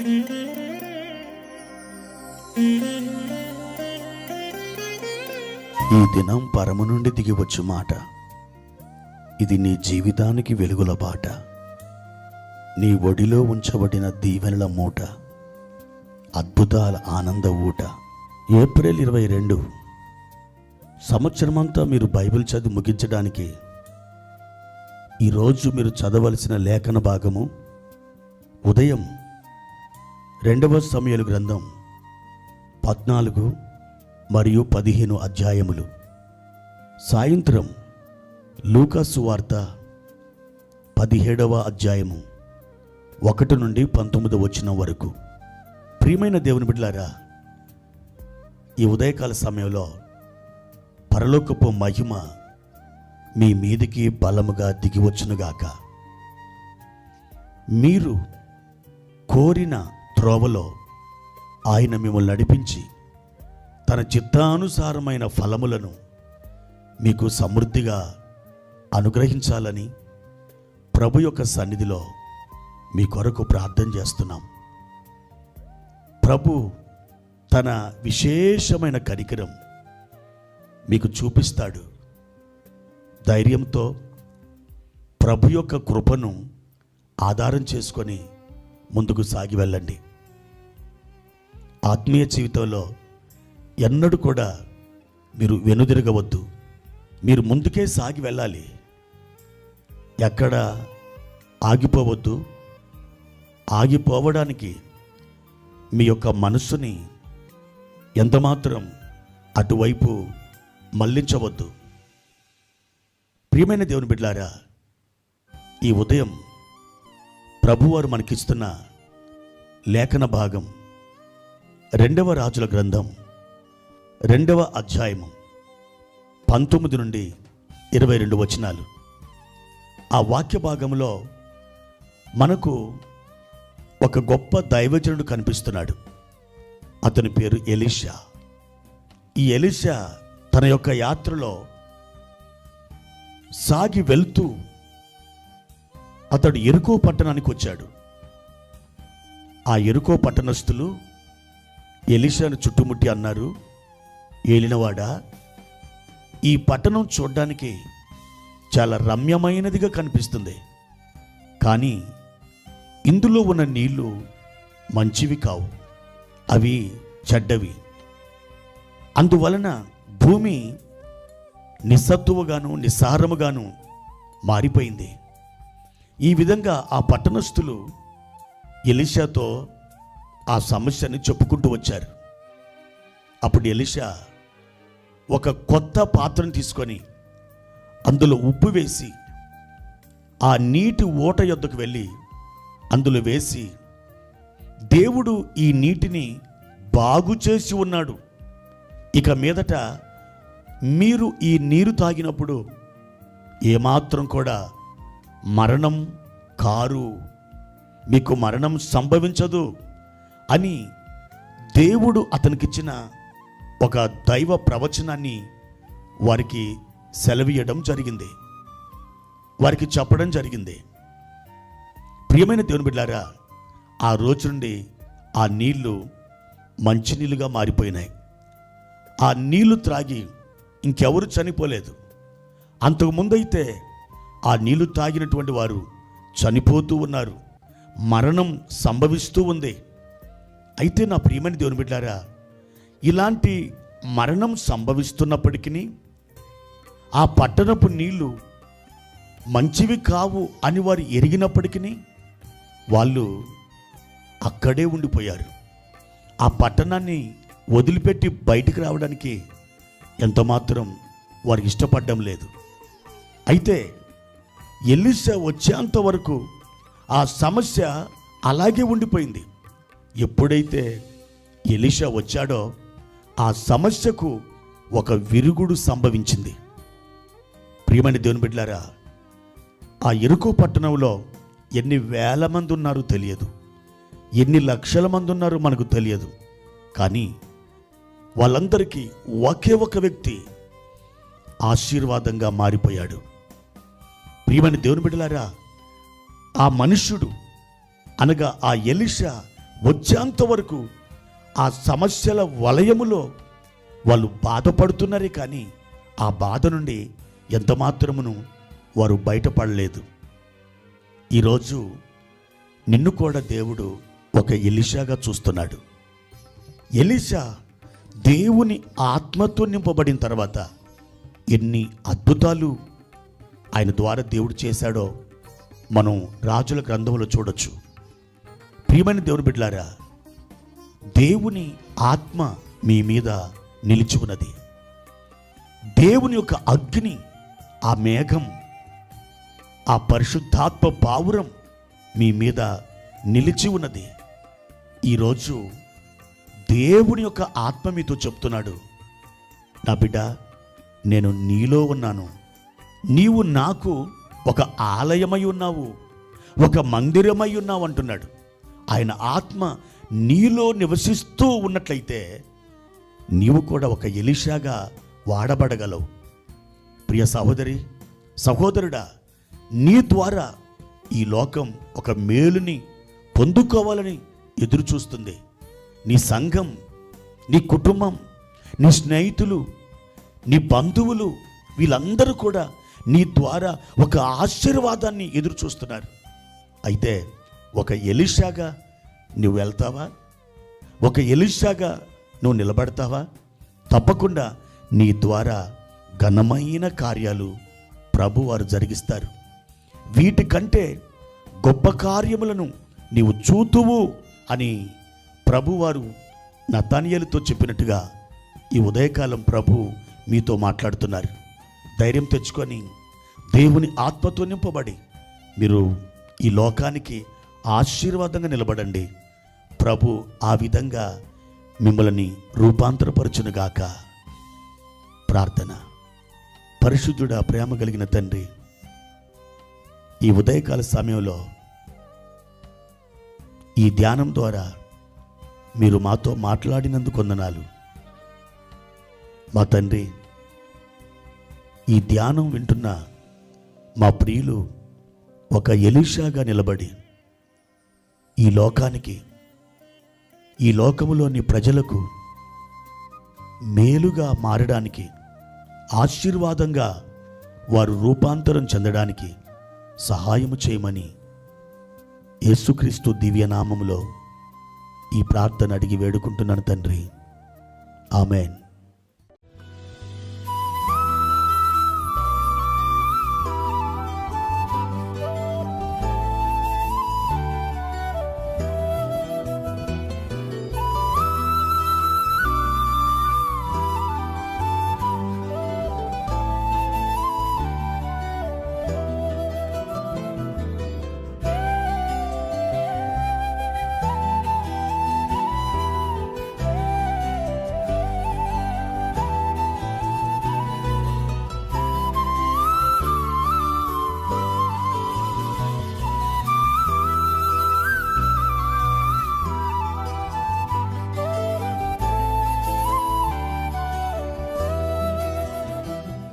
ఈ దినం పరము నుండి దిగివచ్చు మాట. ఇది నీ జీవితానికి వెలుగుల బాట. నీ ఒడిలో ఉంచబడిన దీవెనల మూట, అద్భుతాల ఆనంద ఊట. ఏప్రిల్ 22 సంవత్సరమంతా మీరు బైబిల్ చదివి ముగించడానికి ఈరోజు మీరు చదవలసిన లేఖన భాగము ఉదయం 2వ సమూయేలు గ్రంథం 14 మరియు 15 అధ్యాయములు, సాయంత్రం లూకా సువార్త 17వ అధ్యాయము 1 నుండి 19 వచనం వరకు. ప్రియమైన దేవుని బిడ్డలారా, ఈ ఉదయకాల సమయంలో పరలోకపు మహిమ మీ మీదికి బలముగా దిగివచ్చునుగాక. మీరు కోరిన త్రోవలో ఆయన మిమ్మల్ని నడిపించి తన చిత్తానుసారమైన ఫలములను మీకు సమృద్ధిగా అనుగ్రహించాలని ప్రభు యొక్క సన్నిధిలో మీ కొరకు ప్రార్థన చేస్తున్నాం. ప్రభు తన విశేషమైన కనికరం మీకు చూపిస్తాడు. ధైర్యంతో ప్రభు యొక్క కృపను ఆధారం చేసుకొని ముందుకు సాగి వెళ్ళండి. ఆత్మీయ జీవితంలో ఎన్నడూ కూడా మీరు వెనుదిరగవద్దు. మీరు ముందుకే సాగి వెళ్ళాలి. ఎక్కడ ఆగిపోవద్దు. ఆగిపోవడానికి మీ యొక్క మనస్సుని ఎంతమాత్రం అటువైపు మళ్లించవద్దు. ప్రియమైన దేవుని బిడ్డలారా, ఈ ఉదయం ప్రభువారు మనకిస్తున్న లేఖన భాగం 2వ రాజుల గ్రంథం 2వ అధ్యాయము 19 నుండి 22 వచనాలు. ఆ వాక్య భాగంలో మనకు ఒక గొప్ప దైవజనుడు కనిపిస్తున్నాడు. అతని పేరు ఎలీషా. ఈ ఎలీషా తన యొక్క యాత్రలో సాగి వెళ్తూ అతడు యెరికో పట్టణానికి వచ్చాడు. ఆ యెరికో పట్టణస్థులు ఎలీషాను చుట్టుముట్టి అన్నారు, ఏలినవాడా, ఈ పట్టణం చూడ్డానికి చాలా రమ్యమైనదిగా కనిపిస్తుంది, కానీ ఇందులో ఉన్న నీళ్లు మంచివి కావు, అవి చెడ్డవి. అందువలన భూమి నిస్సత్తువగాను నిస్సారముగాను మారిపోయింది. ఈ విధంగా ఆ పట్టణస్థులు ఎలీషాతో ఆ సమస్యని చెప్పుకుంటూ వచ్చారు. అప్పుడు ఎలీషా ఒక కొత్త పాత్రను తీసుకొని అందులో ఉప్పు వేసి ఆ నీటి ఊట యొద్దకు వెళ్ళి అందులో వేసి, దేవుడు ఈ నీటిని బాగు చేసి ఉన్నాడు, ఇక మీదట మీరు ఈ నీరు తాగినప్పుడు ఏమాత్రం కూడా మరణం కారు, మీకు మరణం సంభవించదు అని దేవుడు అతనికిచ్చిన ఒక దైవ ప్రవచనాన్ని వారికి సెలవీయడం జరిగింది, వారికి చెప్పడం జరిగింది. ప్రియమైన దేవుని బిడ్డలారా, ఆ రోజు నుండి ఆ నీళ్లు మంచినీళ్ళుగా మారిపోయినాయి. ఆ నీళ్లు త్రాగి ఇంకెవరు చనిపోలేదు. అంతకుముందైతే ఆ నీళ్లు తాగినటువంటి వారు చనిపోతూ ఉన్నారు, మరణం సంభవిస్తూ ఉంది. అయితే నా ప్రియమైన దేవుని బిడ్డలారా, ఇలాంటి మరణం సంభవిస్తున్నప్పటికీ ఆ పట్టణపు నీళ్లు మంచివి కావు అని వారు ఎరిగినప్పటికీ వాళ్ళు అక్కడే ఉండిపోయారు. ఆ పట్టణాన్ని వదిలిపెట్టి బయటికి రావడానికి ఎంతమాత్రం వారికి ఇష్టపడడం లేదు. అయితే ఎలీషా వచ్చేంత వరకు ఆ సమస్య అలాగే ఉండిపోయింది. ఎప్పుడైతే ఎలీషా వచ్చాడో ఆ సమస్యకు ఒక విరుగుడు సంభవించింది. ప్రియమైన దేవుని బిడ్డలారా, ఆ యెరికో పట్టణంలో ఎన్ని వేల మంది ఉన్నారో తెలియదు, ఎన్ని లక్షల మంది ఉన్నారో మనకు తెలియదు, కానీ వాళ్ళందరికీ ఒకే ఒక వ్యక్తి ఆశీర్వాదంగా మారిపోయాడు. ప్రియమైన దేవుని బిడ్డలారా, ఆ మనుష్యుడు అనగా ఆ ఎలీషా వచ్చేంత వరకు ఆ సమస్యల వలయములో వాళ్ళు బాధపడుతున్నారే కానీ ఆ బాధ నుండి ఎంత మాత్రమును వారు బయటపడలేదు. ఈరోజు నిన్ను కూడా దేవుడు ఒక ఎలీషాగా చూస్తున్నాడు. ఎలీషా దేవుని ఆత్మతో నింపబడిన తర్వాత ఎన్ని అద్భుతాలు ఆయన ద్వారా దేవుడు చేశాడో మనం రాజుల గ్రంథంలో చూడొచ్చు. ప్రియమైన దేవుని బిడ్డలారా, దేవుని ఆత్మ మీ మీద నిలిచి ఉన్నది. దేవుని యొక్క అగ్ని, ఆ మేఘం, ఆ పరిశుద్ధాత్మ పావురం మీ మీద నిలిచి ఉన్నది. ఈరోజు దేవుని యొక్క ఆత్మ మీతో చెప్తున్నాడు, నా బిడ్డ, నేను నీలో ఉన్నాను, నీవు నాకు ఒక ఆలయమై ఉన్నావు, ఒక మందిరమై ఉన్నావు అంటున్నాడు. ఆయన ఆత్మ నీలో నివసిస్తూ ఉన్నట్లయితే నీవు కూడా ఒక ఎలీషాగా వాడబడగలవు. ప్రియ సహోదరి, సహోదరుడా, నీ ద్వారా ఈ లోకం ఒక మేలుని పొందుకోవాలని ఎదురు చూస్తుంది. నీ సంఘం, నీ కుటుంబం, నీ స్నేహితులు, నీ బంధువులు, వీళ్ళందరూ కూడా నీ ద్వారా ఒక ఆశీర్వాదాన్ని ఎదురు చూస్తున్నారు. అయితే ఒక ఎలీషాగా నువ్వు వెళ్తావా? ఒక ఎలీషాగా నువ్వు నిలబడతావా? తప్పకుండా నీ ద్వారా ఘనమైన కార్యాలు ప్రభువారు జరిగిస్తారు. వీటికంటే గొప్ప కార్యములను నీవు చూతువు అని ప్రభువారు నతానియేలుతో చెప్పినట్టుగా ఈ ఉదయకాలం ప్రభు మీతో మాట్లాడుతున్నారు. ధైర్యం తెచ్చుకొని దేవుని ఆత్మతో నింపబడి మీరు ఈ లోకానికి ఆశీర్వాదంగా నిలబడండి. ప్రభు ఆ విధంగా మిమ్మల్ని రూపాంతరపరచునుగాక. ప్రార్థన. పరిశుద్ధుడా, ప్రేమ కలిగిన తండ్రి, ఈ ఉదయకాల సమయంలో ఈ ధ్యానం ద్వారా మీరు మాతో మాట్లాడినందుకు వందనాలు. మా తండ్రి, ఈ ధ్యానం వింటున్న మా ప్రియులు ఒక ఎలీషాగా నిలబడి ఈ లోకానికి, ఈ లోకములోని ప్రజలకు మేలుగా మారడానికి, ఆశీర్వాదంగా వారు రూపాంతరం చెందడానికి సహాయము చేయమని యేసుక్రీస్తు దివ్యనామములో ఈ ప్రార్థన అడిగి వేడుకుంటున్నాను తండ్రి. ఆమెన్.